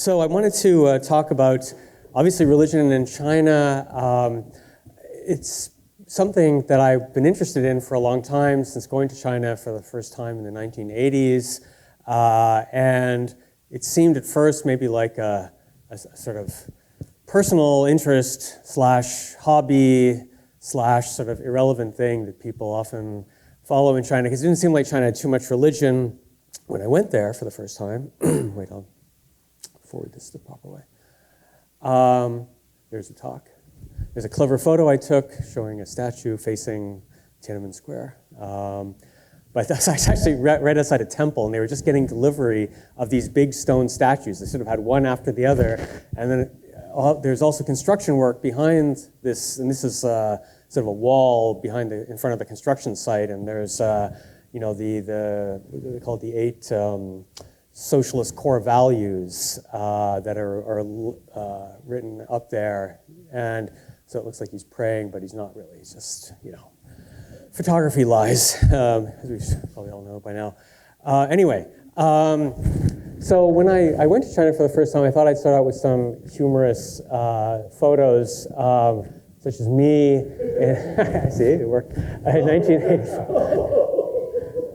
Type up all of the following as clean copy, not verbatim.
So I wanted to talk about, obviously, religion in China. It's something that I've been interested in for a long time, since going to China for the first time in the 1980s. And it seemed at first maybe like a sort of personal interest slash hobby slash sort of irrelevant thing that people often follow in China, because it didn't seem like China had too much religion when I went there for the first time. Wait, I'll forward this the proper way. There's the talk. There's a clever photo I took showing a statue facing Tiananmen Square. But that's actually right outside a temple, and they were just getting delivery of these big stone statues. They sort of had one after the other, and then there's also construction work behind this, and this is sort of a wall in front of the construction site, and there's what they call the 8 socialist core values that are written up there, and so it looks like he's praying, but he's not really. He's just, photography lies, as we probably all know by now. Anyway, so when I went to China for the first time, I thought I'd start out with some humorous photos, such as me. I see, it worked.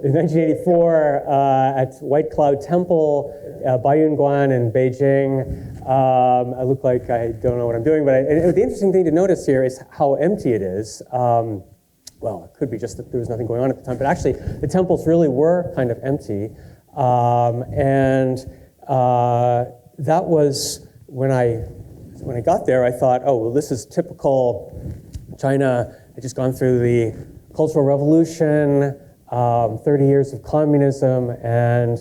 In 1984, at White Cloud Temple, Baiyunguan in Beijing. I look like I don't know what I'm doing, but the interesting thing to notice here is how empty it is. Well, it could be just that there was nothing going on at the time, but actually the temples really were kind of empty. That was when I got there, I thought, oh, well, this is typical China. Had just gone through the Cultural Revolution, 30 years of communism, and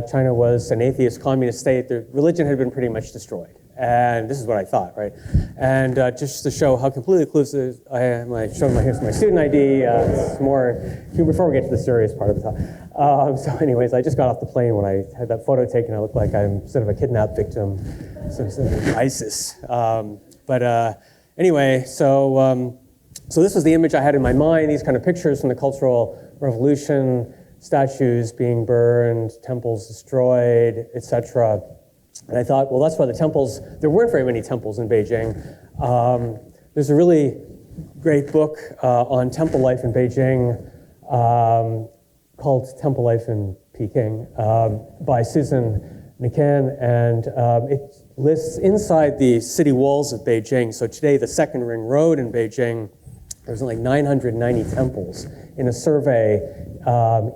China was an atheist communist state. The religion had been pretty much destroyed. And this is what I thought, right? And just to show how completely clueless I am, I showed here's my student ID. It's more, before we get to the serious part of the talk. So anyways, I just got off the plane when I had that photo taken. I looked like I'm sort of a kidnapped victim, sort of ISIS. Anyway, so this was the image I had in my mind, these kind of pictures from the Cultural Revolution, statues being burned, temples destroyed, etc. And I thought, well, that's why there weren't very many temples in Beijing. There's a really great book on temple life in Beijing called Temple Life in Peking by Susan Nikan, and it lists inside the city walls of Beijing. So today, the Second Ring Road in Beijing, there's like 990 temples in a survey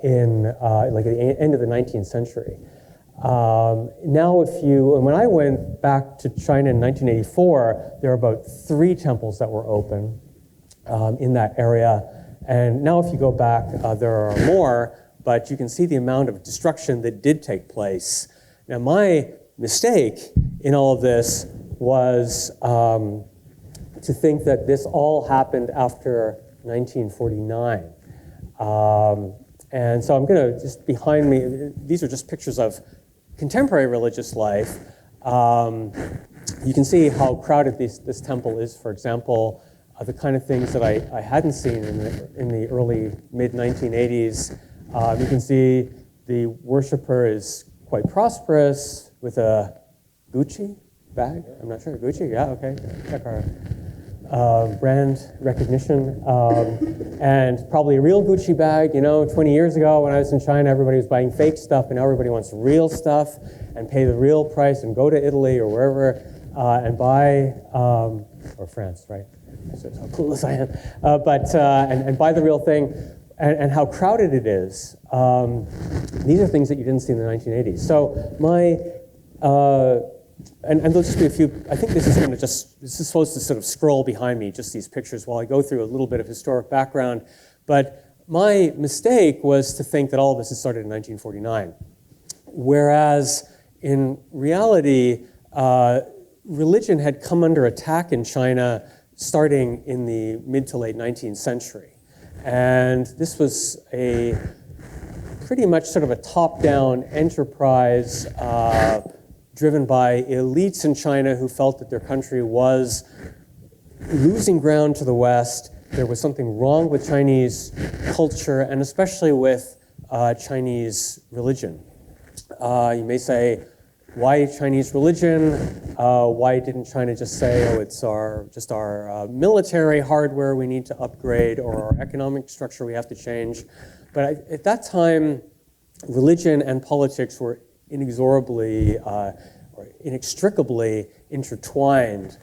in at the end of the 19th century. Now, when I went back to China in 1984, there were about 3 temples that were open in that area. And now if you go back, there are more, but you can see the amount of destruction that did take place. Now, my mistake in all of this was to think that this all happened after 1949. And so I'm going to, just behind me, these are just pictures of contemporary religious life. You can see how crowded this temple is, for example, the kind of things that I hadn't seen in the early, mid-1980s. You can see the worshiper is quite prosperous with a Gucci bag. I'm not sure, Gucci? Yeah, okay. Check our brand recognition, and probably a real Gucci bag. 20 years ago when I was in China, everybody was buying fake stuff, and now everybody wants real stuff and pay the real price and go to Italy or wherever and buy, or France, right? That's how clueless I am. And buy the real thing, and how crowded it is. These are things that you didn't see in the 1980s. So and there'll just be a few. I think this is supposed to sort of scroll behind me, just these pictures, while I go through a little bit of historic background. But my mistake was to think that all of this had started in 1949, whereas in reality, religion had come under attack in China starting in the mid to late 19th century, and this was a pretty much sort of a top-down enterprise. Driven by elites in China who felt that their country was losing ground to the West. There was something wrong with Chinese culture, and especially with Chinese religion. You may say, why Chinese religion? Why didn't China just say, oh, it's our military hardware we need to upgrade, or our economic structure we have to change? But at that time, religion and politics were inexorably or inextricably intertwined.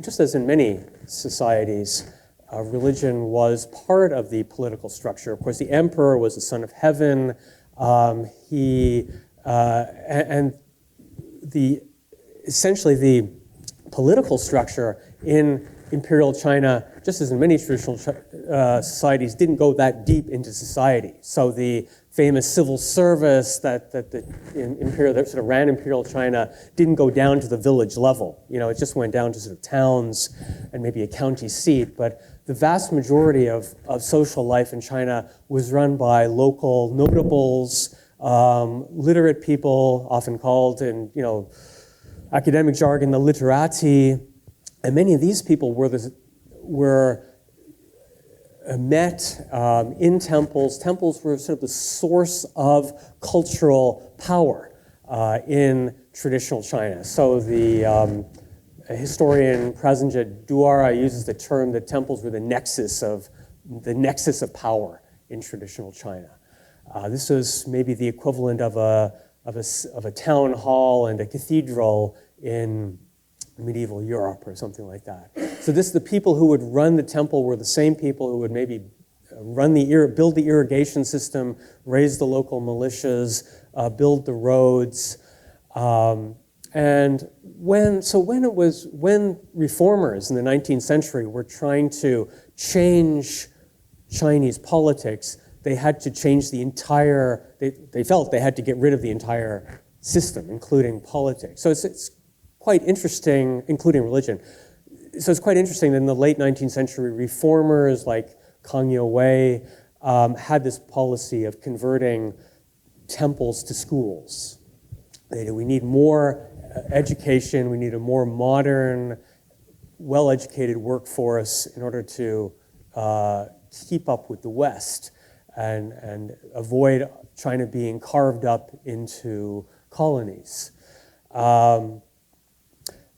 Just as in many societies, religion was part of the political structure. Of course, the emperor was the son of heaven. Essentially the political structure in imperial China, just as in many traditional societies, didn't go that deep into society. So the famous civil service that sort of ran imperial China didn't go down to the village level. It just went down to sort of towns and maybe a county seat. But the vast majority of social life in China was run by local notables, literate people, often called in academic jargon the literati, and many of these people were met in temples. Temples were sort of the source of cultural power in traditional China. So the historian Prasenjit Duara uses the term that temples were the nexus of power in traditional China. This was maybe the equivalent of a town hall and a cathedral in medieval Europe or something like that. So the people who would run the temple were the same people who would maybe build the irrigation system, raise the local militias, build the roads. And when reformers in the 19th century were trying to change Chinese politics, they had to change the entire, they felt they had to get rid of the entire system, including politics. So it's quite interesting, including religion. So it's quite interesting that in the late 19th century, reformers like Kang Youwei had this policy of converting temples to schools. We need more education, we need a more modern, well-educated workforce in order to keep up with the West and avoid China being carved up into colonies.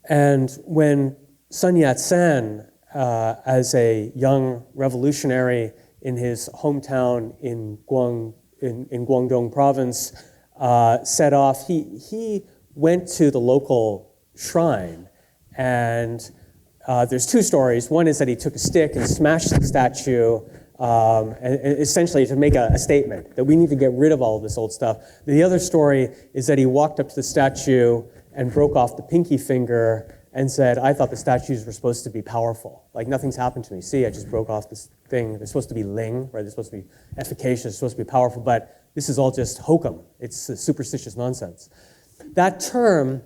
And when Sun Yat-sen, as a young revolutionary in his hometown in Guangdong province, set off, he went to the local shrine. And there's two stories. One is that he took a stick and smashed the statue, and essentially to make a statement that we need to get rid of all of this old stuff. The other story is that he walked up to the statue and broke off the pinky finger and said, I thought the statues were supposed to be powerful. Like, nothing's happened to me. See, I just broke off this thing. They're supposed to be ling, right? They're supposed to be efficacious, they're supposed to be powerful, but this is all just hokum. It's superstitious nonsense. That term,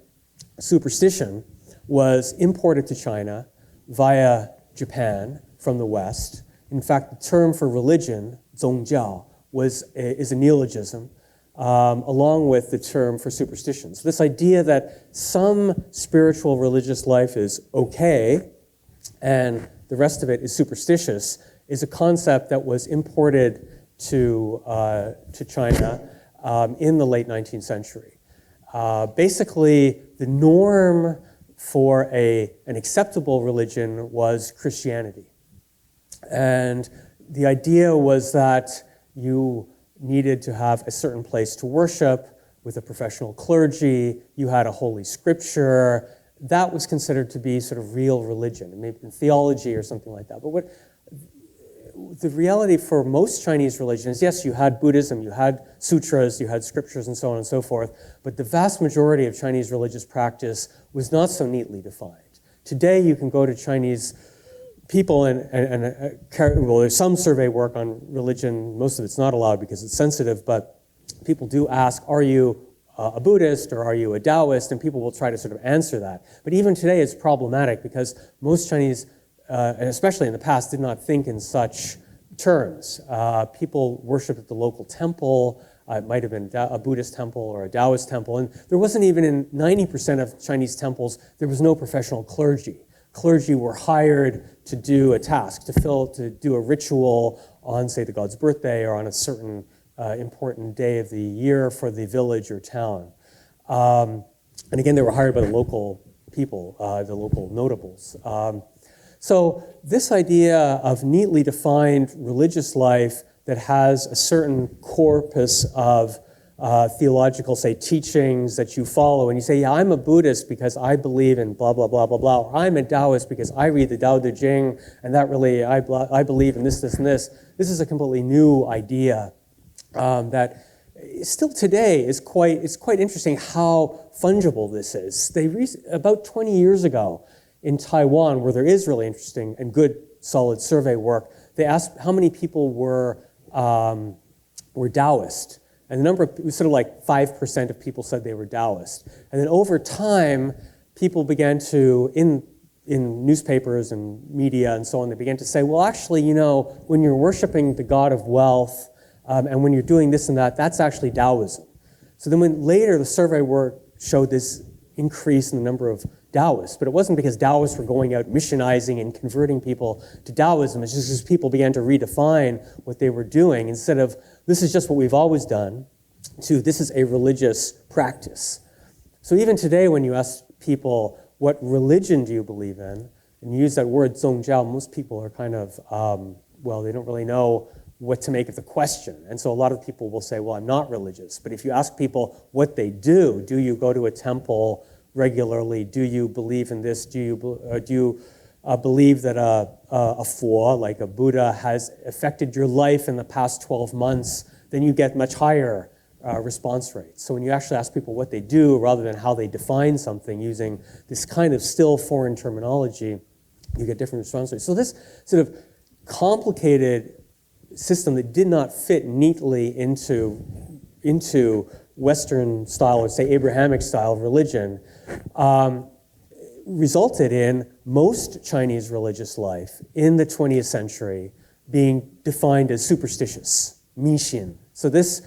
superstition, was imported to China via Japan from the West. In fact, the term for religion, zongjiao, is a neologism, along with the term for superstition. So this idea that some spiritual religious life is okay and the rest of it is superstitious is a concept that was imported to China in the late 19th century. Basically, the norm for an acceptable religion was Christianity. And the idea was that you needed to have a certain place to worship with a professional clergy, you had a holy scripture. That was considered to be sort of real religion, maybe theology or something like that. But the reality for most Chinese religions, yes, you had Buddhism, you had sutras, you had scriptures and so on and so forth, but the vast majority of Chinese religious practice was not so neatly defined. Today you can go to Chinese people well, there's some survey work on religion. Most of it's not allowed because it's sensitive, but people do ask, are you a Buddhist or are you a Taoist? And people will try to sort of answer that. But even today it's problematic because most Chinese, and especially in the past, did not think in such terms. People worshiped at the local temple. It might have been a Buddhist temple or a Taoist temple. And there wasn't even in 90% of Chinese temples, there was no professional clergy. Clergy were hired to do a task, to do a ritual on, say, the god's birthday or on a certain important day of the year for the village or town. And again, they were hired by the local people, the local notables. So this idea of neatly defined religious life that has a certain corpus of theological, say, teachings that you follow, and you say, yeah, I'm a Buddhist because I believe in blah, blah, blah, blah, blah, or I'm a Taoist because I read the Tao Te Ching, and that really, I believe in this, this, and this. This is a completely new idea that still today is quite interesting how fungible this is. About 20 years ago in Taiwan, where there is really interesting and good, solid survey work, they asked how many people were Taoist. And the number, it was sort of like 5% of people said they were Taoist. And then over time, people began to, in newspapers and media and so on, they began to say, well, actually, you know, when you're worshiping the god of wealth, and when you're doing this and that, that's actually Taoism. So then when later the survey work showed this increase in the number of Taoists, but it wasn't because Taoists were going out missionizing and converting people to Taoism. It's just because people began to redefine what they were doing. Instead of, this is just what we've always done, to this is a religious practice. So even today when you ask people, what religion do you believe in? And you use that word, 宗教, most people are kind of, well, they don't really know what to make of the question. And so a lot of people will say, well, I'm not religious. But if you ask people what they do you go to a temple regularly? Do you believe in this? Do you believe that a Fo, like a Buddha, has affected your life in the past 12 months? Then you get much higher response rates. So when you actually ask people what they do rather than how they define something using this kind of still foreign terminology, you get different response rates. So this sort of complicated system that did not fit neatly into Western style, or say Abrahamic style religion, resulted in most Chinese religious life in the 20th century being defined as superstitious, mixin. So this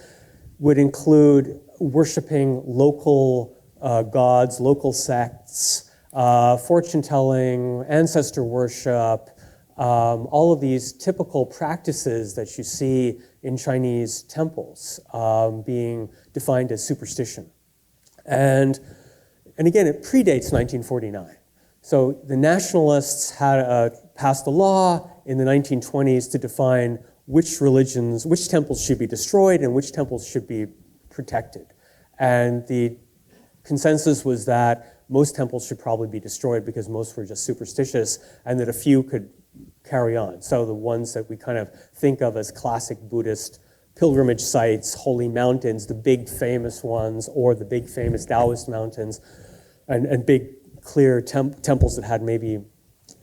would include worshiping local gods, local sects, fortune-telling, ancestor worship, all of these typical practices that you see in Chinese temples being defined as superstition. And again, it predates 1949. So the nationalists had passed a law in the 1920s to define which temples should be destroyed and which temples should be protected. And the consensus was that most temples should probably be destroyed because most were just superstitious, and that a few could carry on. So the ones that we kind of think of as classic Buddhist pilgrimage sites, holy mountains, the big famous ones, or the big famous Taoist mountains, and big clear temples that had maybe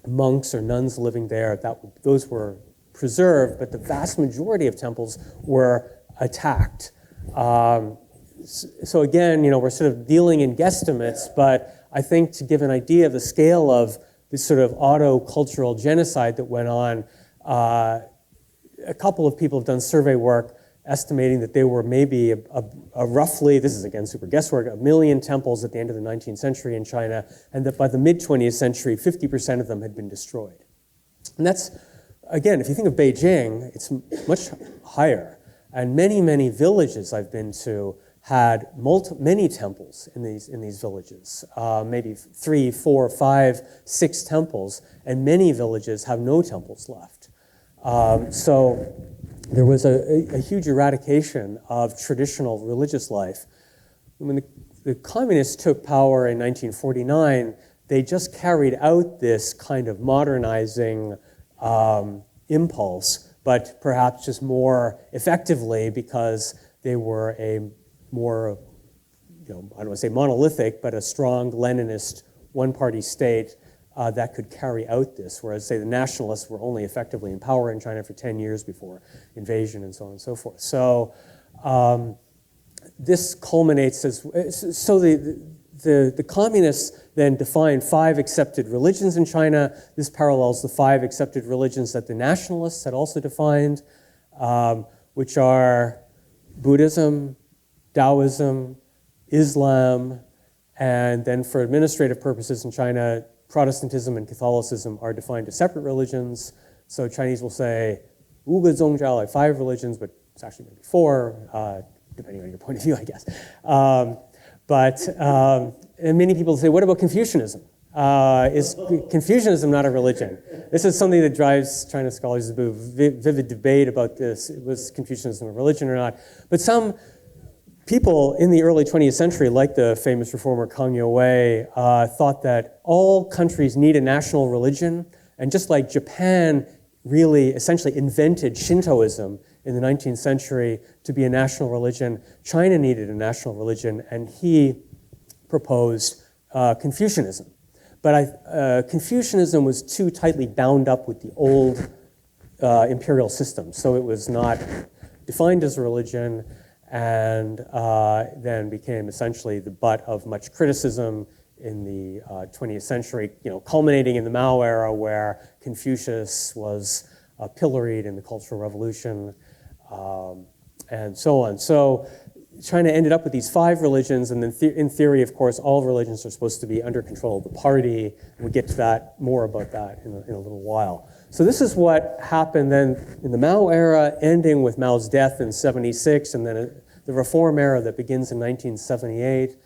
monks or nuns living there, those were preserved, but the vast majority of temples were attacked. So again, we're sort of dealing in guesstimates, but I think to give an idea of the scale of this sort of auto-cultural genocide that went on, a couple of people have done survey work estimating that there were maybe a roughly, this is again super guesswork, 1 million temples at the end of the 19th century in China, and that by the mid-20th century, 50% of them had been destroyed. And that's, again, if you think of Beijing, it's much higher. And many, many villages I've been to had many temples in these villages, maybe 3, 4, 5, 6 temples, and many villages have no temples left. So there was a huge eradication of traditional religious life. When the communists took power in 1949, they just carried out this kind of modernizing impulse, but perhaps just more effectively because they were a more, I don't want to say monolithic, but a strong Leninist one-party state that could carry out this, whereas, say, the nationalists were only effectively in power in China for 10 years before invasion and so on and so forth. So this culminates as, so the communists then defined 5 accepted religions in China. This parallels the 5 accepted religions that the nationalists had also defined, which are Buddhism, Taoism, Islam, and then for administrative purposes in China, Protestantism and Catholicism are defined as separate religions. So Chinese will say, 5 个宗教, like 5 religions, but it's actually maybe 4, depending on your point of view, I guess. But and many people say, what about Confucianism? Is Confucianism not a religion? This is something that drives China scholars to vivid debate about this. Was Confucianism a religion or not? But some people in the early 20th century, like the famous reformer Kang Youwei, thought that all countries need a national religion. And just like Japan really essentially invented Shintoism in the 19th century to be a national religion, China needed a national religion, and he proposed Confucianism. But Confucianism was too tightly bound up with the old imperial system, so it was not defined as a religion, and then became essentially the butt of much criticism in the 20th century, culminating in the Mao era, where Confucius was pilloried in the Cultural Revolution, and so on. So China ended up with these 5 religions, and then in theory, of course, all religions are supposed to be under control of the party. We'll get to that, more about that in a little while. So this is what happened then in the Mao era, ending with Mao's death in 76, and then the Reform era that begins in 1978.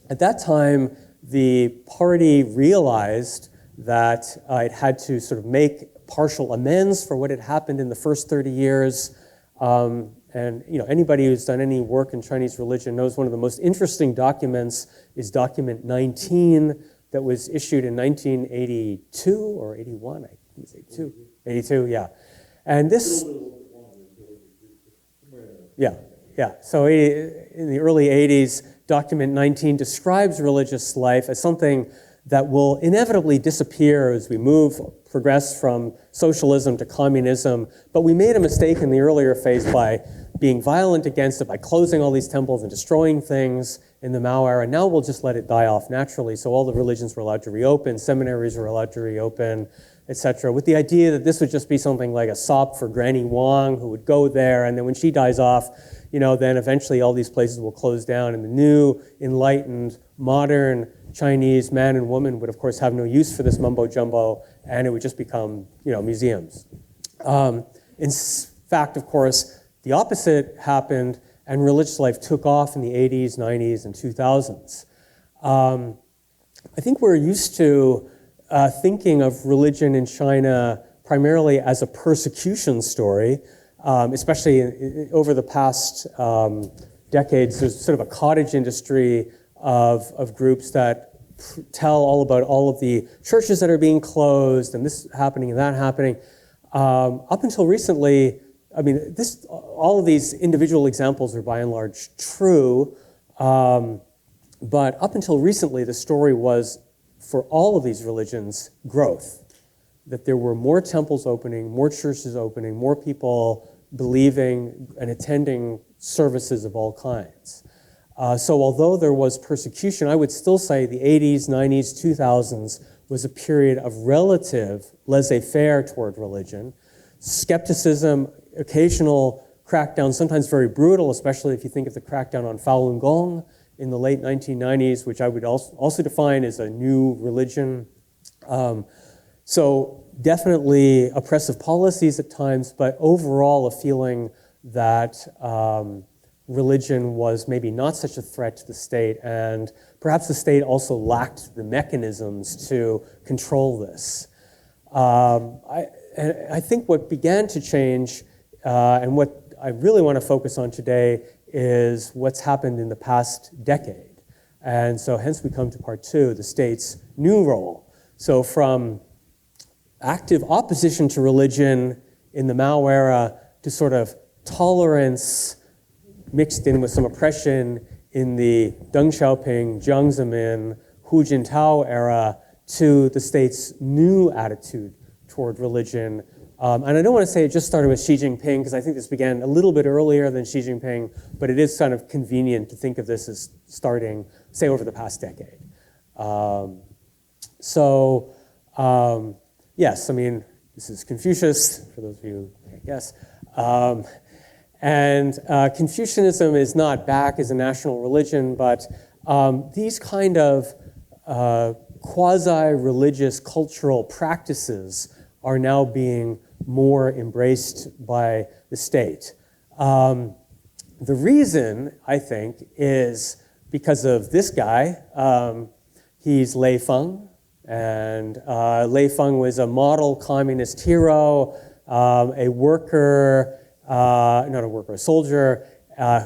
At that time, the party realized that it had to sort of make partial amends for what had happened in the first 30 years. And anybody who's done any work in Chinese religion knows one of the most interesting documents is document 19 that was issued in 1982 or 81, I think it was 82. 82, yeah. And this, yeah. So in the early 80s, document 19 describes religious life as something that will inevitably disappear as we progress from socialism to communism. But we made a mistake in the earlier phase by being violent against it, by closing all these temples and destroying things in the Mao era. Now we'll just let it die off naturally. So all the religions were allowed to reopen, seminaries were allowed to reopen, etc., with the idea that this would just be something like a sop for Granny Wang, who would go there, and then when she dies off, then eventually all these places will close down, and the new, enlightened, modern Chinese man and woman would, of course, have no use for this mumbo-jumbo, and it would just become, museums. In fact, of course, the opposite happened, and religious life took off in the 80s, 90s, and 2000s. I think we're used to thinking of religion in China primarily as a persecution story, especially over the past decades. There's sort of a cottage industry of groups that tell all about all of the churches that are being closed and this happening and that happening. Up until recently, all of these individual examples are by and large true, but up until recently, the story was, for all of these religions, growth. That there were more temples opening, more churches opening, more people believing and attending services of all kinds. So although there was persecution, I would still say the 80s, 90s, 2000s was a period of relative laissez-faire toward religion. Skepticism, occasional crackdown, sometimes very brutal, especially if you think of the crackdown on Falun Gong in the late 1990s, which I would also define as a new religion. So definitely oppressive policies at times, but overall a feeling that religion was maybe not such a threat to the state, and perhaps the state also lacked the mechanisms to control this. I think what began to change, and what I really want to focus on today, is what's happened in the past decade. And so hence we come to part 2, the state's new role. So from active opposition to religion in the Mao era to sort of tolerance mixed in with some oppression in the Deng Xiaoping, Jiang Zemin, Hu Jintao era, to the state's new attitude toward religion. And I don't want to say it just started with Xi Jinping, because I think this began a little bit earlier than Xi Jinping, but it is kind of convenient to think of this as starting, say, over the past decade. Yes, this is Confucius, for those of you who can't guess. And Confucianism is not back as a national religion, but these kind of quasi-religious cultural practices are now being more embraced by the state. The reason, I think, is because of this guy. He's Lei Feng, and Lei Feng was a model communist hero, a worker, not a worker, a soldier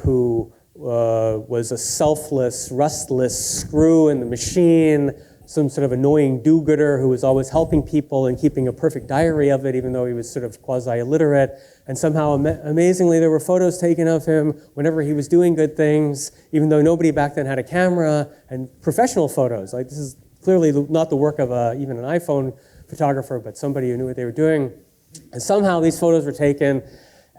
who was a selfless, restless screw in the machine, some sort of annoying do-gooder who was always helping people and keeping a perfect diary of it, even though he was sort of quasi-illiterate. And somehow, amazingly, there were photos taken of him whenever he was doing good things, even though nobody back then had a camera, and professional photos. Like, this is clearly not the work of even an iPhone photographer, but somebody who knew what they were doing. And somehow these photos were taken.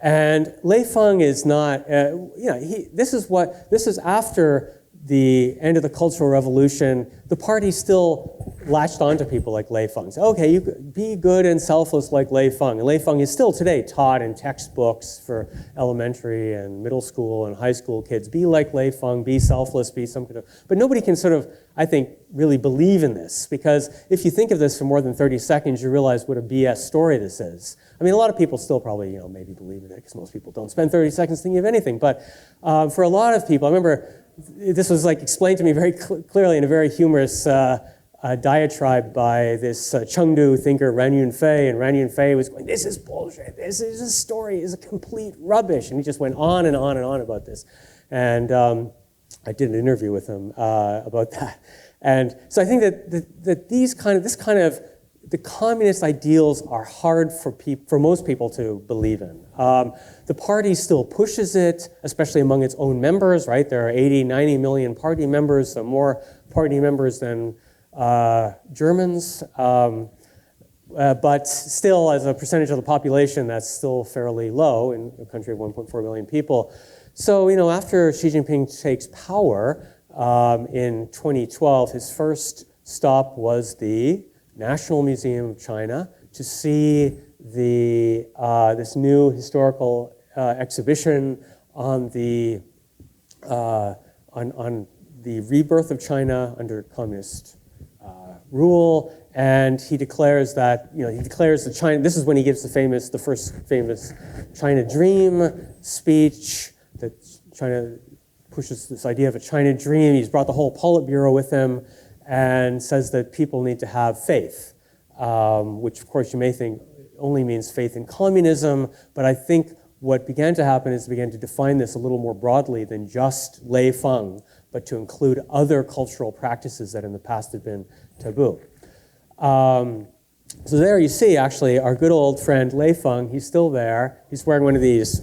And Lei Feng is not, this is after the end of the Cultural Revolution. The party still latched onto people like Lei Feng. So, okay, you could be good and selfless like Lei Feng. And Lei Feng is still today taught in textbooks for elementary and middle school and high school kids. Be like Lei Feng, be selfless, be some kind of, but nobody can sort of, I think, really believe in this, because if you think of this for more than 30 seconds, you realize what a BS story this is. I mean, a lot of people still probably, maybe believe in it, because most people don't spend 30 seconds thinking of anything. But for a lot of people, I remember this was like explained to me very clearly in a very humorous diatribe by this Chengdu thinker, Ran Yunfei. And Ran Yunfei was going, this is bullshit. This story is a complete rubbish. And he just went on and on and on about this. And I did an interview with him about that. And so I think that the communist ideals are hard for most people to believe in. The party still pushes it, especially among its own members, right? There are 80, 90 million party members, so more party members than Germans. But still, as a percentage of the population, that's still fairly low in a country of 1.4 million people. So, after Xi Jinping takes power in 2012, his first stop was the National Museum of China to see this new historical exhibition on the rebirth of China under communist rule. And he declares that, this is when he gives the first famous China Dream speech, that China pushes this idea of a China Dream. He's brought the whole Politburo with him and says that people need to have faith, which of course you may think only means faith in communism, but I think what began to happen is they began to define this a little more broadly than just Lei Feng, but to include other cultural practices that in the past had been taboo. So there you see, actually, our good old friend Lei Feng. He's still there. He's wearing one of these,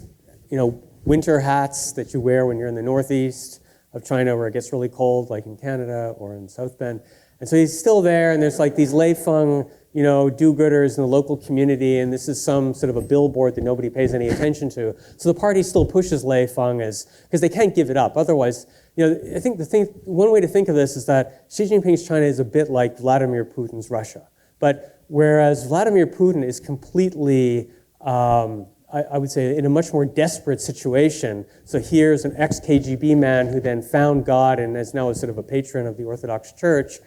winter hats that you wear when you're in the northeast of China where it gets really cold, like in Canada or in South Bend. And so he's still there, and there's like these Lei Feng, do-gooders in the local community, and this is some sort of a billboard that nobody pays any attention to. So the party still pushes Lei Feng because they can't give it up. Otherwise, I think one way to think of this is that Xi Jinping's China is a bit like Vladimir Putin's Russia. But whereas Vladimir Putin is completely, I would say, in a much more desperate situation. So here's an ex-KGB man who then found God and is now a sort of a patron of the Orthodox Church.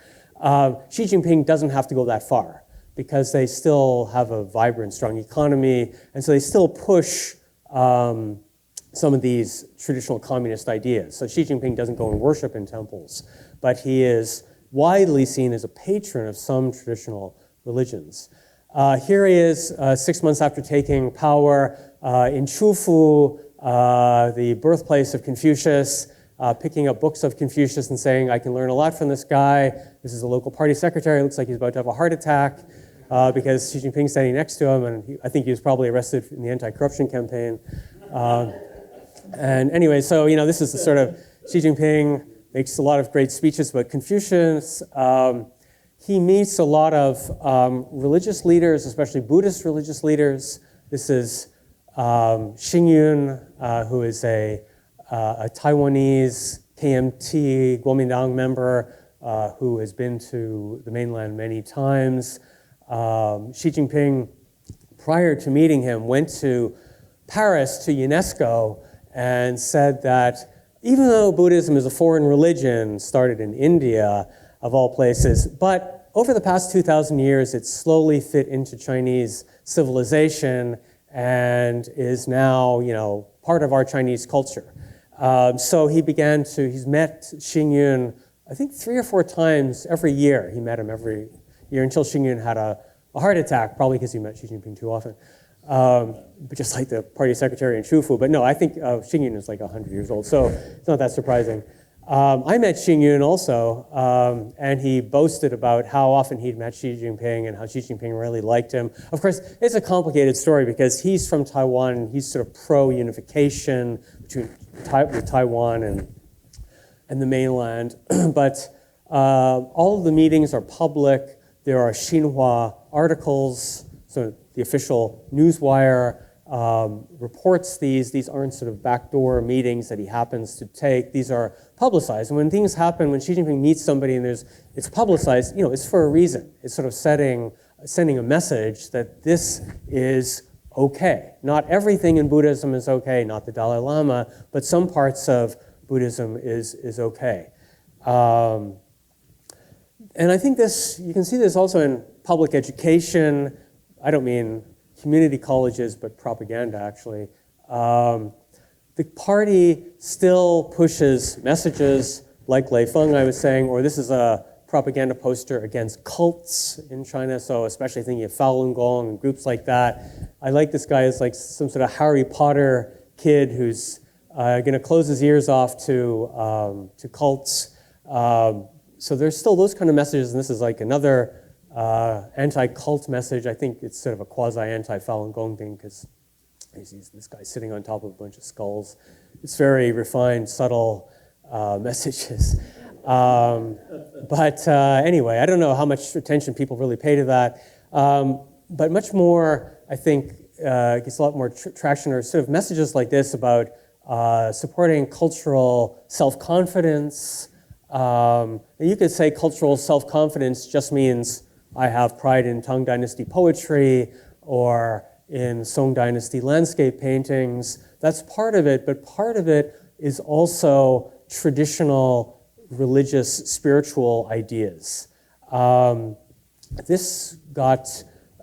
Xi Jinping doesn't have to go that far because they still have a vibrant, strong economy, and so they still push some of these traditional communist ideas. So Xi Jinping doesn't go and worship in temples, but he is widely seen as a patron of some traditional religions. Here he is 6 months after taking power in Chufu, the birthplace of Confucius, picking up books of Confucius and saying, I can learn a lot from this guy. This is a local party secretary. It looks like he's about to have a heart attack because Xi Jinping's standing next to him, and I think he was probably arrested in the anti-corruption campaign. And anyway, so, this is the sort of Xi Jinping makes a lot of great speeches about Confucius. He meets a lot of religious leaders, especially Buddhist religious leaders. This is Xingyun, who is a Taiwanese KMT Kuomintang member who has been to the mainland many times. Xi Jinping, prior to meeting him, went to Paris to UNESCO and said that even though Buddhism is a foreign religion, started in India, of all places, but over the past 2,000 years, it's slowly fit into Chinese civilization and is now, part of our Chinese culture. So he's met Xingyun, I think 3 or 4 times every year. He met him every year until Xingyun had a heart attack, probably because he met Xi Jinping too often. But just like the party secretary in Shufu. But no, I think Xingyun is like 100 years old, so it's not that surprising. I met Xingyun also, and he boasted about how often he'd met Xi Jinping and how Xi Jinping really liked him. Of course, it's a complicated story because he's from Taiwan, and he's sort of pro-unification between Taiwan and the mainland. But all of the meetings are public. There are Xinhua articles, so the official newswire reports these. These aren't sort of backdoor meetings that he happens to take. These are publicized. And when things happen, when Xi Jinping meets somebody and it's publicized, it's for a reason. It's sort of sending a message that this is okay. Not everything in Buddhism is okay, not the Dalai Lama, but some parts of Buddhism is okay. And I think you can see this also in public education. I don't mean community colleges, but propaganda, actually. The party still pushes messages like Lei Feng, I was saying, or this is a propaganda poster against cults in China, so especially thinking of Falun Gong and groups like that. I like this guy as like some sort of Harry Potter kid who's going to close his ears off to cults. So there's still those kind of messages, and this is like another anti-cult message. I think it's sort of a quasi-anti-Falun Gong thing because this guy sitting on top of a bunch of skulls. It's very refined, subtle messages. But anyway, I don't know how much attention people really pay to that. But much more, I think, gets a lot more traction are sort of messages like this about supporting cultural self-confidence. And you could say cultural self-confidence just means I have pride in Tang Dynasty poetry or in Song Dynasty landscape paintings. That's part of it, but part of it is also traditional religious, spiritual ideas. This guy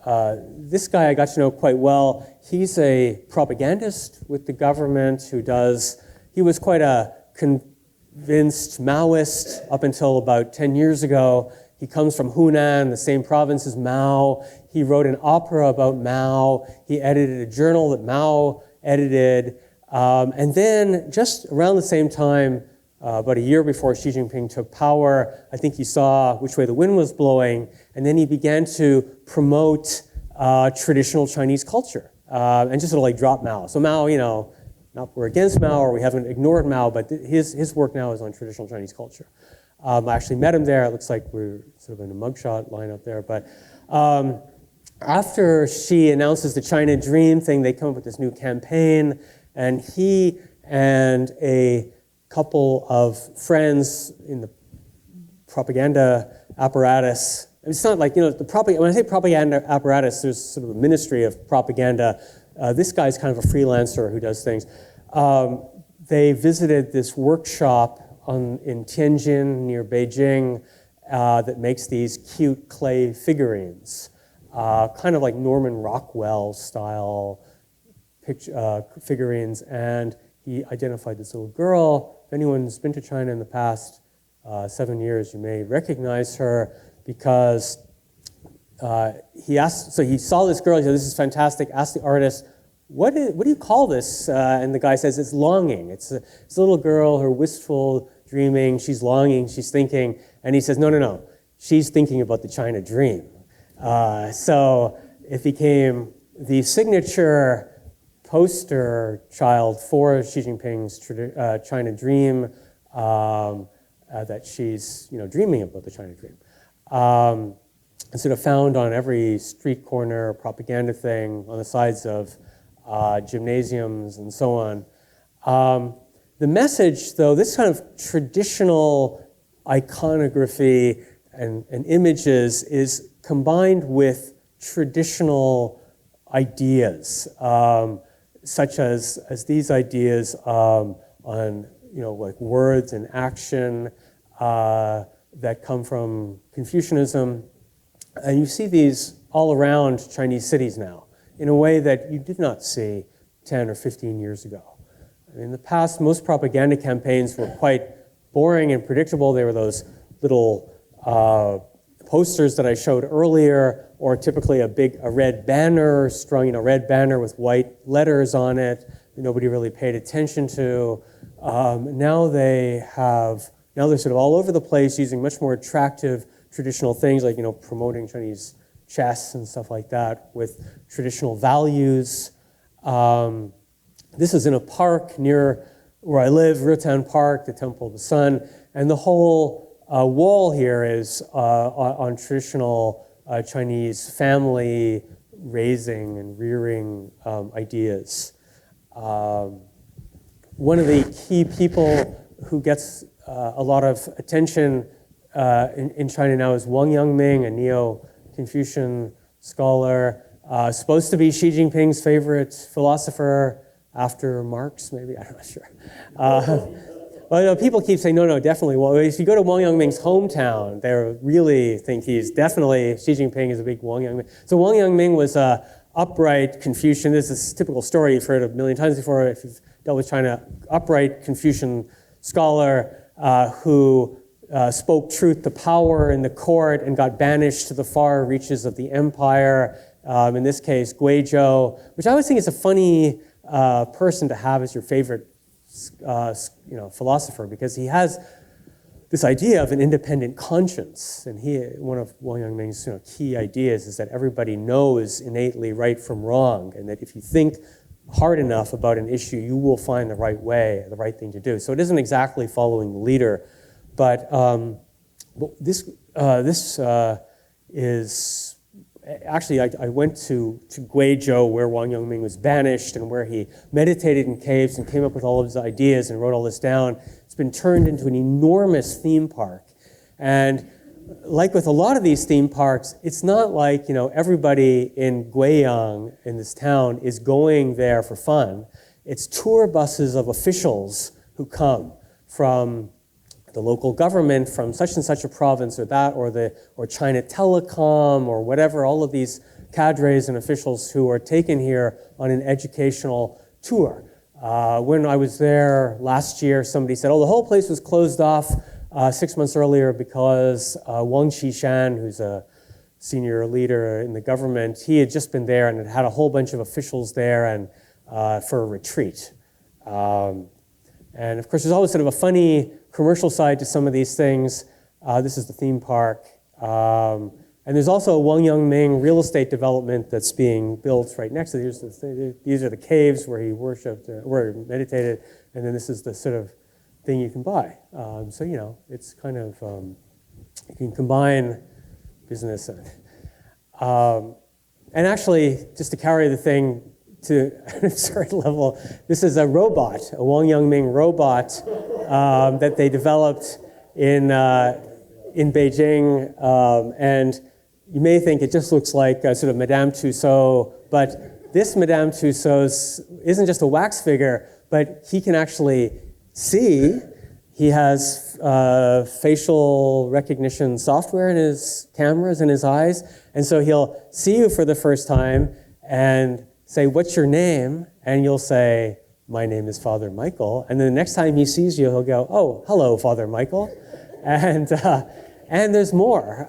I got to know quite well. He's a propagandist with the government he was quite a convinced Maoist up until about 10 years ago. He comes from Hunan, the same province as Mao. He wrote an opera about Mao. He edited a journal that Mao edited. And then just around the same time, about a year before Xi Jinping took power, I think he saw which way the wind was blowing, and then he began to promote traditional Chinese culture and just sort of like drop Mao. So Mao, not we're against Mao or we haven't ignored Mao, but his work now is on traditional Chinese culture. I actually met him there. It looks like we're sort of in a mugshot line up there. But after Xi announces the China Dream thing, they come up with this new campaign, and he and a couple of friends in the propaganda apparatus. It's not like, when I say propaganda apparatus, there's sort of a ministry of propaganda. This guy's kind of a freelancer who does things. They visited this workshop in Tianjin near Beijing that makes these cute clay figurines, kind of like Norman Rockwell style figurines. And he identified this little girl. If anyone's been to China in the past 7 years, you may recognize her because he saw this girl, he said, "This is fantastic," asked the artist, what do you call this? And the guy says, "It's longing. It's a little girl, her wistful dreaming, she's longing, she's thinking." And he says, no, she's thinking about the China Dream. So it became the signature poster child for Xi Jinping's China Dream, that she's dreaming about the China Dream. And sort of found on every street corner, propaganda thing, on the sides of gymnasiums and so on. The message, though, this kind of traditional iconography and images is combined with traditional ideas, such as these ideas on like words and action that come from Confucianism. And you see these all around Chinese cities now in a way that you did not see 10 or 15 years ago. In the past, most propaganda campaigns were quite boring and predictable. They were those little posters that I showed earlier, or typically a red banner strung in a red banner with white letters on it that nobody really paid attention to. Now they're sort of all over the place using much more attractive traditional things like, promoting Chinese chess and stuff like that with traditional values. This is in a park near where I live, Ruotan Park, the Temple of the Sun, and the whole wall here is on traditional Chinese family raising and rearing ideas. One of the key people who gets a lot of attention in China now is Wang Yangming, a Neo-Confucian scholar, supposed to be Xi Jinping's favorite philosopher after Marx, maybe, I'm not sure. Well, people keep saying, no, definitely. Well, if you go to Wang Yangming's hometown, they really think he's definitely, Xi Jinping is a big Wang Yangming. So Wang Yangming was an upright Confucian. This is a typical story you've heard a million times before if you've dealt with China. Upright Confucian scholar who spoke truth to power in the court and got banished to the far reaches of the empire. In this case, Guizhou, which I always think is a funny person to have as your favorite philosopher, because he has this idea of an independent conscience. And one of Wang Yangming's key ideas is that everybody knows innately right from wrong, and that if you think hard enough about an issue, you will find the right way, the right thing to do. So it isn't exactly following the leader, but this is actually, I went to Guizhou, where Wang Yangming was banished and where he meditated in caves and came up with all of his ideas and wrote all this down. It's been turned into an enormous theme park. And like with a lot of these theme parks, it's not like, everybody in Guiyang, in this town, is going there for fun. It's tour buses of officials who come from the local government, from such and such a province or that, or China Telecom or whatever, all of these cadres and officials who are taken here on an educational tour. When I was there last year, somebody said, the whole place was closed off 6 months earlier because Wang Qishan, who's a senior leader in the government, he had just been there and had a whole bunch of officials there and for a retreat. And of course, there's always sort of a funny commercial side to some of these things. This is the theme park. And there's also a Wang Yangming real estate development that's being built right next to it. These are the caves where he worshipped, where he meditated, and then this is the sort of thing you can buy. So, it's kind of, you can combine business and actually, just to carry the thing to a certain level, this is a robot, a Wang Yangming robot that they developed in Beijing, and you may think it just looks like sort of Madame Tussauds, but this Madame Tussauds isn't just a wax figure, but he can actually see. He has facial recognition software in his cameras and his eyes, and so he'll see you for the first time and say, "What's your name?" And you'll say, "My name is Father Michael." And then the next time he sees you, he'll go, "Oh, hello, Father Michael." And there's more.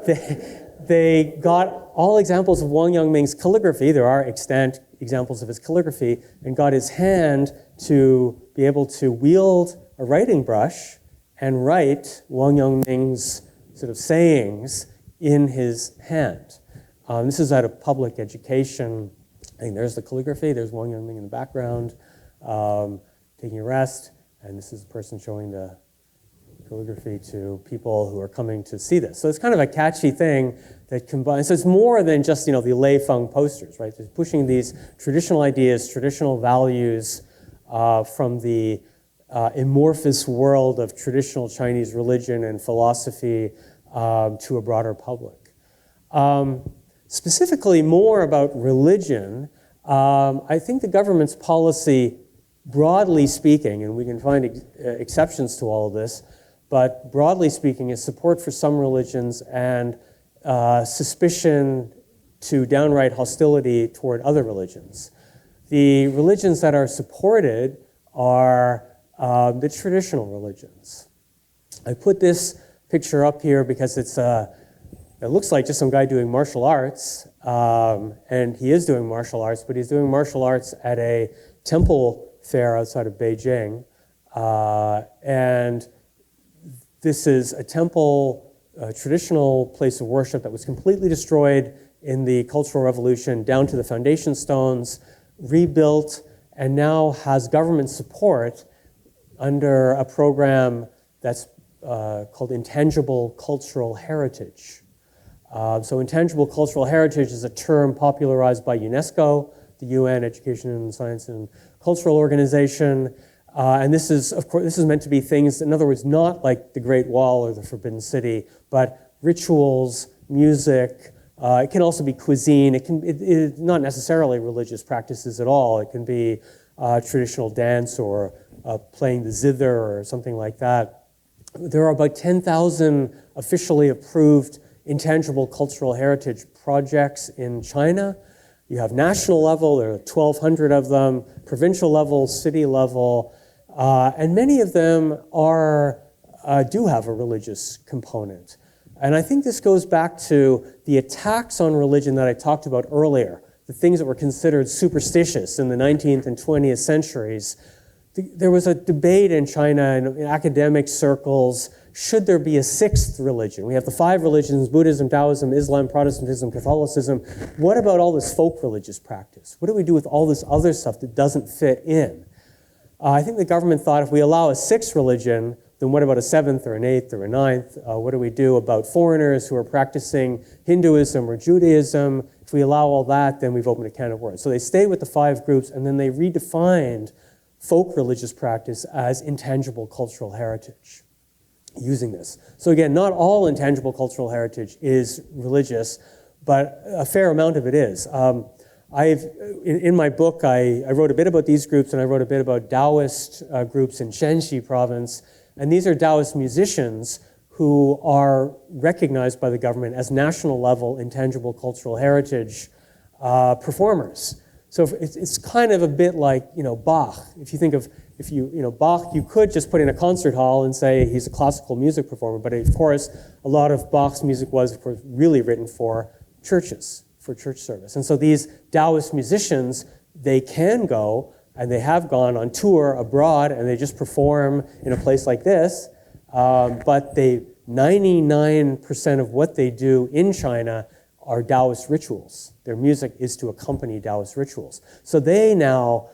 They got all examples of Wang Yangming's calligraphy. There are extant examples of his calligraphy, and got his hand to be able to wield a writing brush and write Wang Yangming's sort of sayings in his hand. This is at a public education. I think there's the calligraphy. There's Wang Yangming in the background, taking a rest, and this is the person showing the calligraphy to people who are coming to see this. So it's kind of a catchy thing that combines. So it's more than just the Lei Feng posters, right? They're pushing these traditional ideas, traditional values from the amorphous world of traditional Chinese religion and philosophy to a broader public. Specifically more about religion, I think the government's policy, broadly speaking, and we can find exceptions to all of this, but broadly speaking, is support for some religions and suspicion to downright hostility toward other religions. The religions that are supported are the traditional religions. I put this picture up here because it looks like just some guy doing martial arts, and he is doing martial arts, but he's doing martial arts at a temple fair outside of Beijing. And this is a temple, a traditional place of worship that was completely destroyed in the Cultural Revolution, down to the foundation stones, rebuilt, and now has government support under a program that's called Intangible Cultural Heritage. So intangible cultural heritage is a term popularized by UNESCO, the UN Education and Science and Cultural Organization. And this is, of course, this is meant to be things, in other words, not like the Great Wall or the Forbidden City, but rituals, music. It can also be cuisine. It's not necessarily religious practices at all. It can be traditional dance or playing the zither or something like that. There are about 10,000 officially approved intangible cultural heritage projects in China. You have national level, there are 1,200 of them, provincial level, city level, and many of them do have a religious component. And I think this goes back to the attacks on religion that I talked about earlier, the things that were considered superstitious in the 19th and 20th centuries. There was a debate in China in academic circles, should there be a sixth religion? We have the 5 religions, Buddhism, Taoism, Islam, Protestantism, Catholicism. What about all this folk religious practice? What do we do with all this other stuff that doesn't fit in? I think the government thought if we allow a 6th religion, then what about a 7th or an 8th or a 9th? What do we do about foreigners who are practicing Hinduism or Judaism? If we allow all that, then we've opened a can of worms. So they stayed with the 5 groups, and then they redefined folk religious practice as intangible cultural heritage, using this. So again, not all intangible cultural heritage is religious, but a fair amount of it is. In my book, I wrote a bit about these groups, and I wrote a bit about Taoist groups in Shanxi province, and these are Taoist musicians who are recognized by the government as national level intangible cultural heritage performers. So it's kind of a bit like, Bach. If you think of, Bach, you could just put in a concert hall and say he's a classical music performer, but of course, a lot of Bach's music was, of course, really written for churches, for church service. And so these Taoist musicians, they can go, and they have gone on tour abroad, and they just perform in a place like this, but 99% of what they do in China are Taoist rituals. Their music is to accompany Taoist rituals. So they now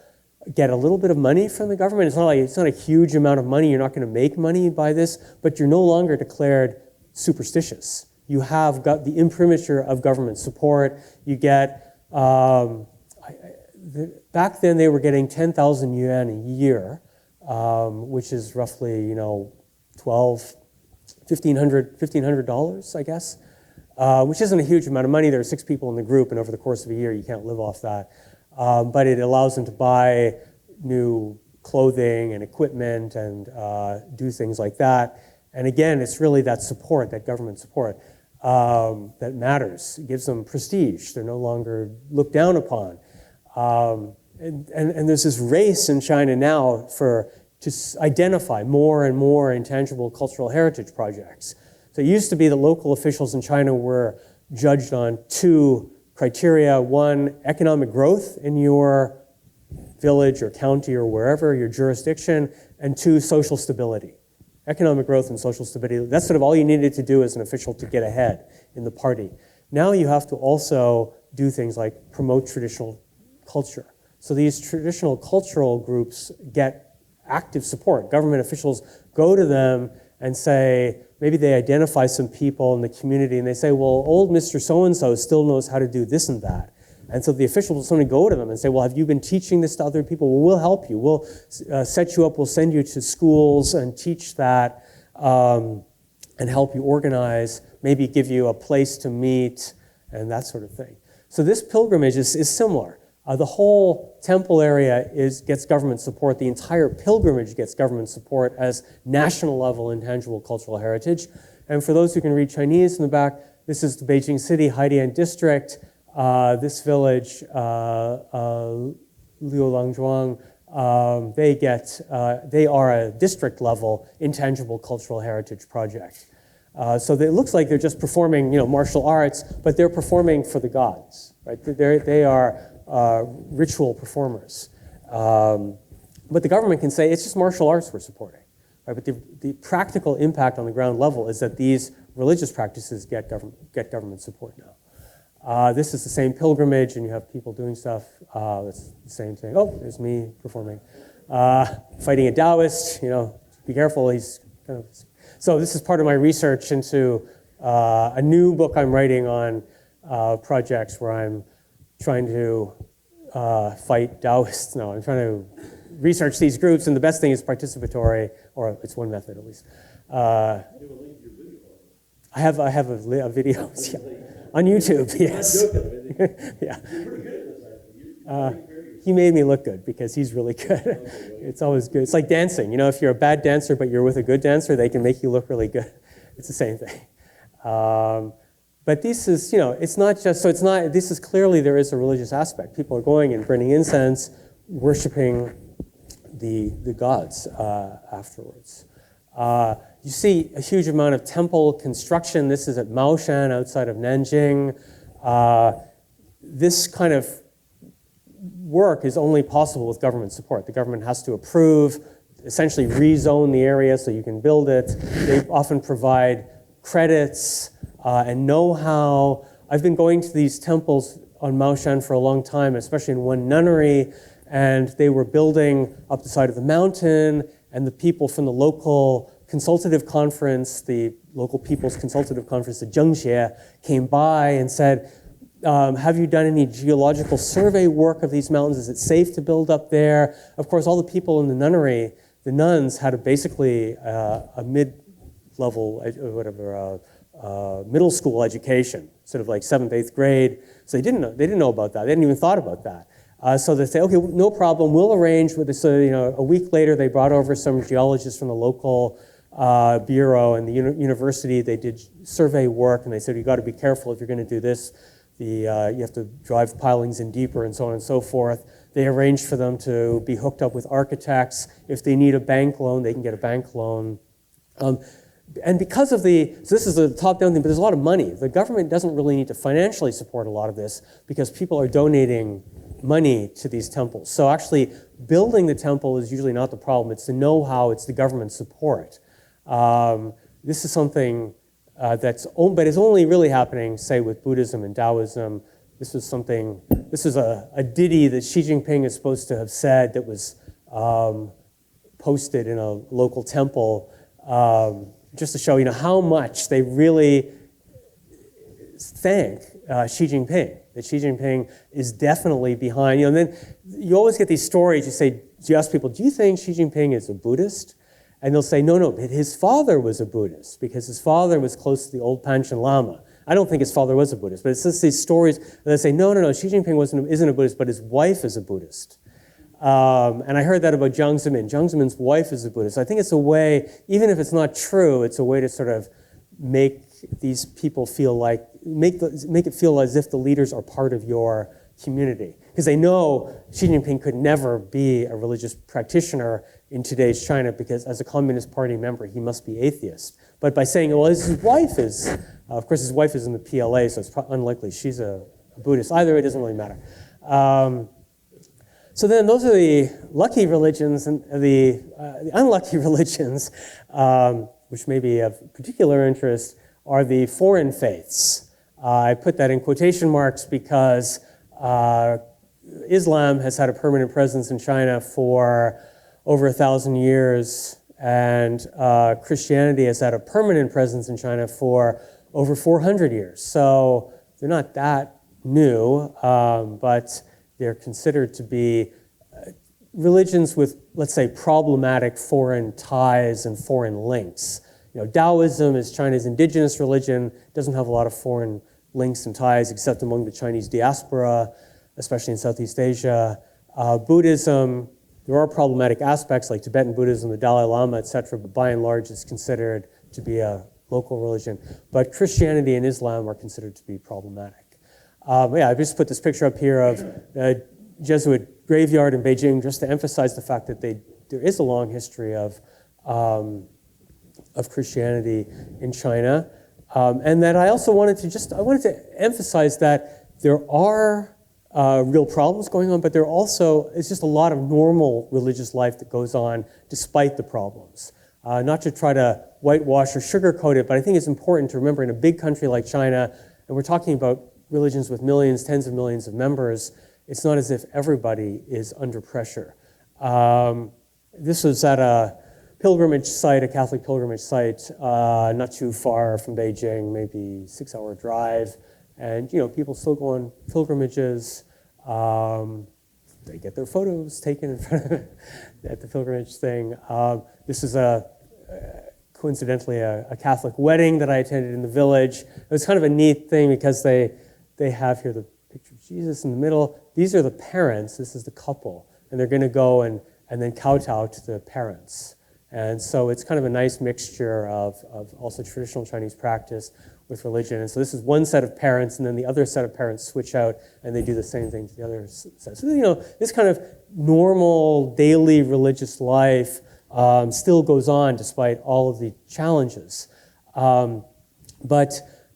get a little bit of money from the government. It's not a huge amount of money. You're not going to make money by this, but you're no longer declared superstitious. You have got the imprimatur of government support. You get, back then they were getting 10,000 yuan a year, which is roughly, $1,500, I guess. Which isn't a huge amount of money. There are 6 people in the group, and over the course of a year, you can't live off that. But it allows them to buy new clothing and equipment and do things like that. And again, it's really that support, that government support, that matters. It gives them prestige. They're no longer looked down upon. And there's this race in China now to identify more and more intangible cultural heritage projects. So it used to be that local officials in China were judged on 2 criteria. 1, economic growth in your village or county or wherever, your jurisdiction, and 2, social stability. Economic growth and social stability, that's sort of all you needed to do as an official to get ahead in the party. Now you have to also do things like promote traditional culture. So these traditional cultural groups get active support. Government officials go to them and say, maybe they identify some people in the community and they say, well, old Mr. So-and-so still knows how to do this and that. And so the officials will suddenly go to them and say, well, have you been teaching this to other people? Well, we'll help you. We'll set you up. We'll send you to schools and teach that and help you organize, maybe give you a place to meet and that sort of thing. So this pilgrimage is similar. The whole temple area gets government support. The entire pilgrimage gets government support as national level intangible cultural heritage. And for those who can read Chinese in the back, this is the Beijing City, Haidian District. This village, Liulangzhuang, they are a district level intangible cultural heritage project. So it looks like they're just performing, martial arts, but they're performing for the gods, right? They are ritual performers. But the government can say it's just martial arts we're supporting, right? But the practical impact on the ground level is that these religious practices get government support now. This is the same pilgrimage, and you have people doing stuff. It's the same thing. Oh, there's me performing, fighting a Taoist. Be careful. He's kind of. So this is part of my research into a new book I'm writing on projects where I'm trying to fight Taoists. No, I'm trying to research these groups, and the best thing is participatory, or it's one method at least. I have a video on YouTube. Yes. Yeah. He made me look good because he's really good. It's always good. It's like dancing. If you're a bad dancer but you're with a good dancer, they can make you look really good. It's the same thing. But this is, it's not just, so it's not, this is clearly there is a religious aspect. People are going and burning incense, worshiping the gods afterwards. You see a huge amount of temple construction. This is at Maoshan outside of Nanjing. This kind of work is only possible with government support. The government has to approve, essentially rezone the area so you can build it. They often provide credits and know-how. I've been going to these temples on Maoshan for a long time, especially in one nunnery, and they were building up the side of the mountain, and the people from the local consultative conference, the local people's consultative conference, the Zhengxie, came by and said, have you done any geological survey work of these mountains? Is it safe to build up there? Of course, all the people in the nunnery, the nuns, had basically a mid-level, middle school education, sort of like 7th, 8th grade. So they didn't know about that. They hadn't even thought about that. So they say, okay, no problem. We'll arrange with this. So a week later, they brought over some geologists from the local bureau and the university. They did survey work, and they said, you got to be careful if you're going to do this. You have to drive pilings in deeper and so on and so forth. They arranged for them to be hooked up with architects. If they need a bank loan, they can get a bank loan. And because of so this is a top-down thing, but there's a lot of money. The government doesn't really need to financially support a lot of this because people are donating money to these temples. So actually, building the temple is usually not the problem. It's the know-how, it's the government support. This is something but it's only really happening, say, with Buddhism and Taoism. This is a ditty that Xi Jinping is supposed to have said that was posted in a local temple, just to show, how much they really thank Xi Jinping. That Xi Jinping is definitely behind. And then you always get these stories. You ask people, do you think Xi Jinping is a Buddhist? And they'll say, no, but his father was a Buddhist because his father was close to the old Panchen Lama. I don't think his father was a Buddhist, but it's just these stories that they say, no, Xi Jinping isn't a Buddhist, but his wife is a Buddhist. And I heard that about Jiang Zemin. Jiang Zemin's wife is a Buddhist. I think it's a way, even if it's not true, it's a way to sort of make these people feel like, make it feel as if the leaders are part of your community. Because they know Xi Jinping could never be a religious practitioner in today's China because as a Communist Party member, he must be atheist. But by saying, well, his wife is, of course, his wife is in the PLA, so it's unlikely she's a Buddhist. Either way, it doesn't really matter. So then those are the lucky religions, and the unlucky religions, which may be of particular interest, are the foreign faiths. I put that in quotation marks because Islam has had a permanent presence in China for over 1,000 years, and Christianity has had a permanent presence in China for over 400 years. So they're not that new, but they're considered to be religions with, let's say, problematic foreign ties and foreign links. Taoism is China's indigenous religion, doesn't have a lot of foreign links and ties except among the Chinese diaspora, especially in Southeast Asia. Buddhism, there are problematic aspects like Tibetan Buddhism, the Dalai Lama, etc., but by and large it's considered to be a local religion. But Christianity and Islam are considered to be problematic. I just put this picture up here of Jesuit graveyard in Beijing just to emphasize the fact that there is a long history of Christianity in China. And that I also wanted to emphasize that there are real problems going on, but it's just a lot of normal religious life that goes on despite the problems. Not to try to whitewash or sugarcoat it, but I think it's important to remember in a big country like China, and we're talking about religions with millions, tens of millions of members, it's not as if everybody is under pressure. This was at a pilgrimage site, a Catholic pilgrimage site, not too far from Beijing, maybe 6-hour drive. And people still go on pilgrimages. They get their photos taken in front of at the pilgrimage thing. This is coincidentally a Catholic wedding that I attended in the village. It was kind of a neat thing because they have here the picture of Jesus in the middle. These are the parents. This is the couple, and they're going to go and then kowtow to the parents. And so it's kind of a nice mixture of also traditional Chinese practice with religion. And so this is one set of parents, and then the other set of parents switch out, and they do the same thing to the other set. So, this kind of normal daily religious life still goes on despite all of the challenges. But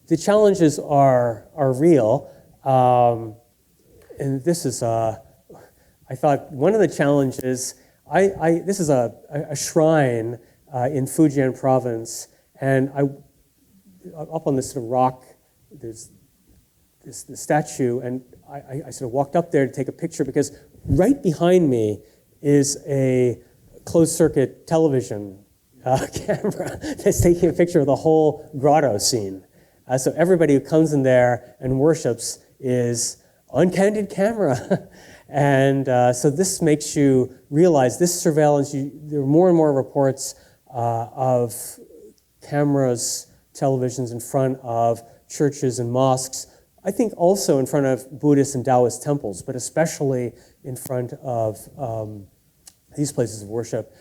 the challenges are real. And this is, I thought, one of the challenges. This is a shrine in Fujian province, and up on this sort of rock, there's this statue, and I sort of walked up there to take a picture because right behind me is a closed-circuit television camera that's taking a picture of the whole grotto scene. So everybody who comes in there and worships is on candid camera. And so this makes you realize this surveillance, there are more and more reports of cameras, televisions in front of churches and mosques, I think also in front of Buddhist and Taoist temples, but especially in front of these places of worship.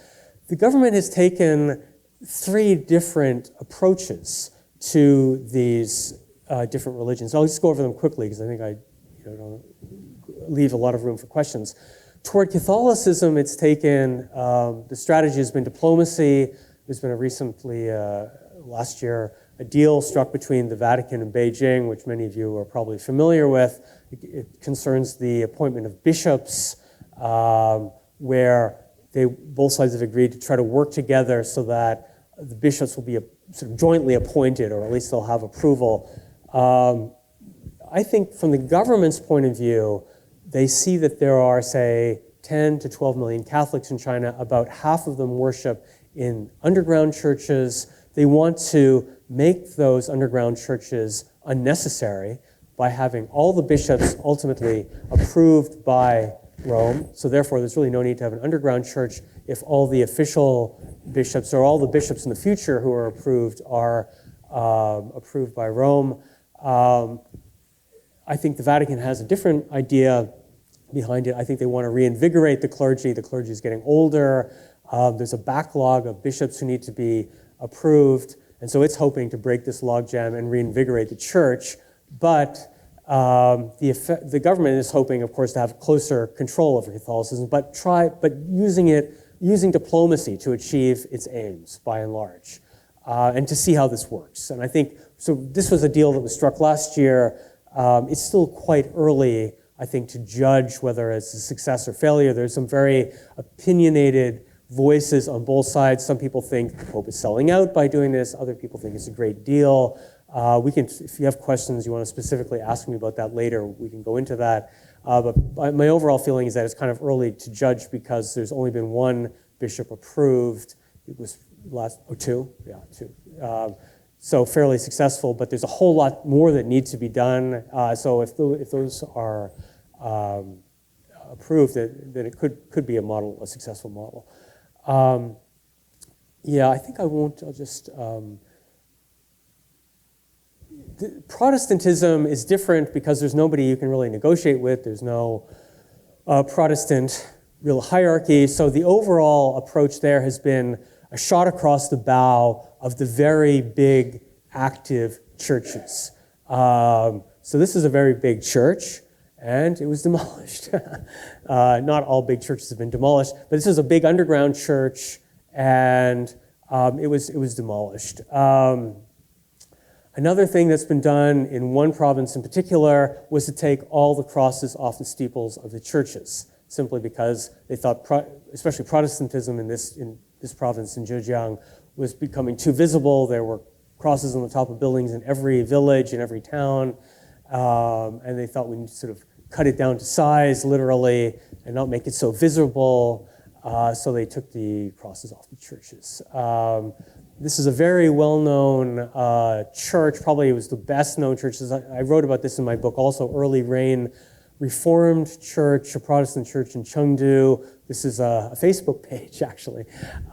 The government has taken 3 different approaches to these different religions. I'll just go over them quickly because I think I don't leave a lot of room for questions. Toward Catholicism, it's taken, the strategy has been diplomacy. There's been last year, a deal struck between the Vatican and Beijing, which many of you are probably familiar with. It concerns the appointment of bishops, where both sides have agreed to try to work together so that the bishops will be sort of jointly appointed, or at least they'll have approval. I think from the government's point of view, they see that there are, say, 10 to 12 million Catholics in China. About half of them worship in underground churches. They want to make those underground churches unnecessary by having all the bishops ultimately approved by Rome. So therefore, there's really no need to have an underground church if all the official bishops, or all the bishops in the future who are approved, are approved by Rome. I think the Vatican has a different idea behind it. I think they want to reinvigorate the clergy. The clergy is getting older. There's a backlog of bishops who need to be approved. And so it's hoping to break this logjam and reinvigorate the church. But the government is hoping, of course, to have closer control over Catholicism, but using diplomacy to achieve its aims, by and large, and to see how this works. And I think, so this was a deal that was struck last year. It's still quite early, I think, to judge whether it's a success or failure. There's some very opinionated voices on both sides. Some people think the Pope is selling out by doing this. Other people think it's a great deal. If you have questions, you want to specifically ask me about that later, we can go into that. But my overall feeling is that it's kind of early to judge because there's only been one bishop approved. It was two. So fairly successful, but there's a whole lot more that needs to be done. So if those are approved, then it could be a successful model. I think I won't. I'll just. Protestantism is different because there's nobody you can really negotiate with. There's no Protestant real hierarchy. So the overall approach there has been a shot across the bow of the very big, active churches. So this is a very big church, and it was demolished. Not all big churches have been demolished, but this is a big underground church, and it was demolished. Another thing that's been done in one province in particular was to take all the crosses off the steeples of the churches, simply because they thought, especially Protestantism in this province in Zhejiang, was becoming too visible. There were crosses on the top of buildings in every village, in every town, and they thought we need to sort of cut it down to size, literally, and not make it so visible. So they took the crosses off the churches. This is a very well-known church. Probably it was the best-known church. I wrote about this in my book also, Early Rain Reformed Church, a Protestant church in Chengdu. This is a Facebook page, actually,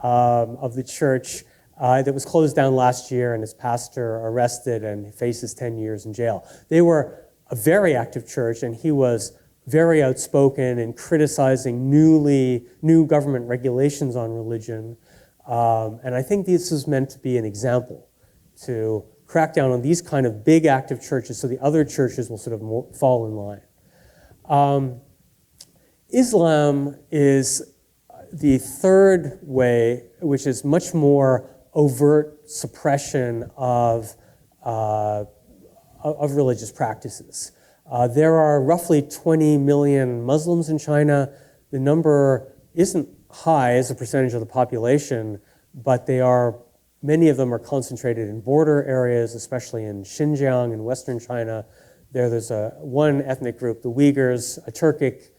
of the church that was closed down last year, and its pastor arrested and faces 10 years in jail. They were a very active church, and he was very outspoken in criticizing new government regulations on religion. And I think this is meant to be an example to crack down on these kind of big active churches so the other churches will sort of fall in line. Islam is the third way, which is much more overt suppression of religious practices. There are roughly 20 million Muslims in China. The number isn't high as a percentage of the population, but many of them are concentrated in border areas, especially in Xinjiang in Western China. There's one ethnic group, the Uyghurs, a Turkic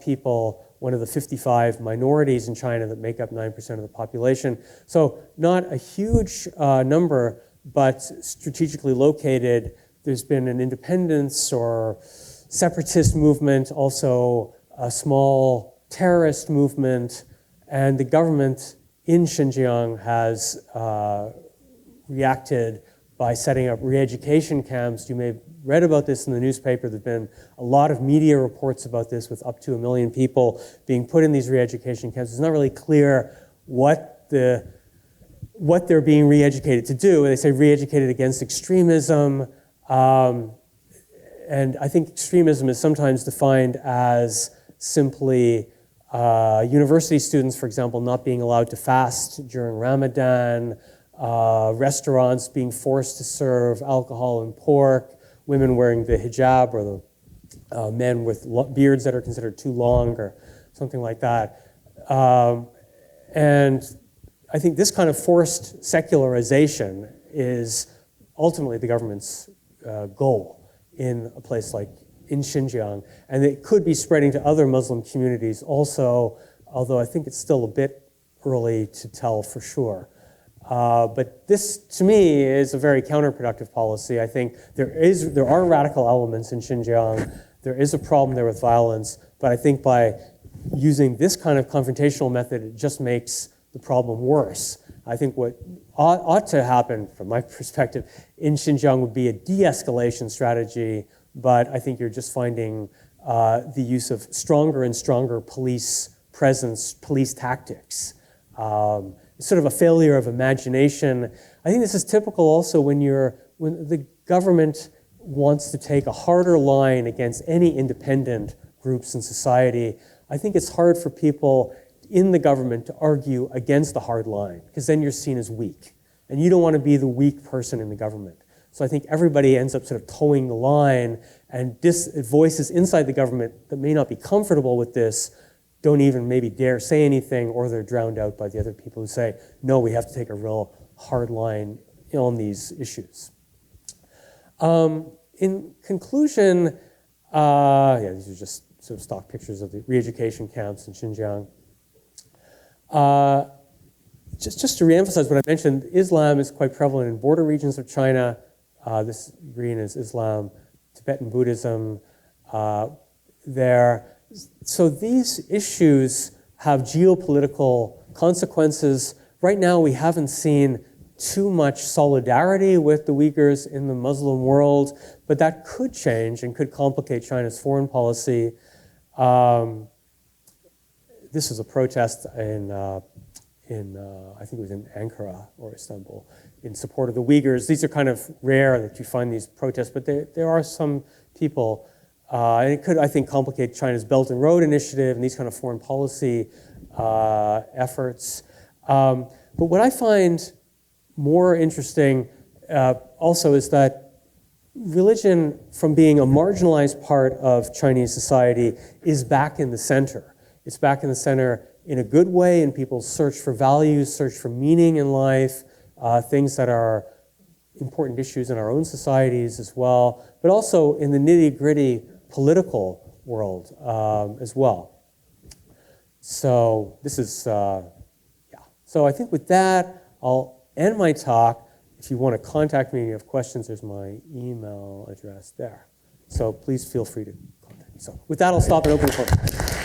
people, one of the 55 minorities in China that make up 9% of the population. So not a huge number, but strategically located. There's been an independence or separatist movement, also a small terrorist movement, and the government in Xinjiang has reacted by setting up re-education camps. You may have read about this in the newspaper. There have been a lot of media reports about this, with up to 1 million people being put in these re-education camps. It's not really clear what they're being re-educated to do. They say re-educated against extremism, and I think extremism is sometimes defined as simply university students, for example, not being allowed to fast during Ramadan, restaurants being forced to serve alcohol and pork, women wearing the hijab, or the men with beards that are considered too long, or something like that. And I think this kind of forced secularization is ultimately the government's goal in a place like in Xinjiang, and it could be spreading to other Muslim communities also, although I think it's still a bit early to tell for sure. But this, to me, is a very counterproductive policy. I think there are radical elements in Xinjiang. There is a problem there with violence, but I think by using this kind of confrontational method, it just makes the problem worse. I think what ought to happen, from my perspective, in Xinjiang would be a de-escalation strategy, but I think you're just finding the use of stronger and stronger police presence, police tactics. Sort of a failure of imagination. I think this is typical also when the government wants to take a harder line against any independent groups in society. I think it's hard for people in the government to argue against the hard line, because then you're seen as weak. And you don't want to be the weak person in the government. So I think everybody ends up sort of towing the line, and voices inside the government that may not be comfortable with this don't even maybe dare say anything, or they're drowned out by the other people who say, no, we have to take a real hard line on these issues. In conclusion, these are just sort of stock pictures of the re-education camps in Xinjiang. Just to reemphasize what I mentioned, Islam is quite prevalent in border regions of China. This green is Islam, Tibetan Buddhism there. So these issues have geopolitical consequences. Right now, we haven't seen too much solidarity with the Uyghurs in the Muslim world, but that could change and could complicate China's foreign policy. This is a protest in I think it was in Ankara or Istanbul, in support of the Uyghurs. These are kind of rare that you find these protests, but there are some people And it could, I think, complicate China's Belt and Road Initiative and these kind of foreign policy efforts. But what I find more interesting also is that religion, from being a marginalized part of Chinese society, is back in the center. It's back in the center in a good way in people's search for values, search for meaning in life, things that are important issues in our own societies as well, but also in the nitty-gritty political world as well. So this is, yeah. So I think with that, I'll end my talk. If you want to contact me and you have questions, there's my email address there. So please feel free to contact me. So with that, I'll stop and open the floor.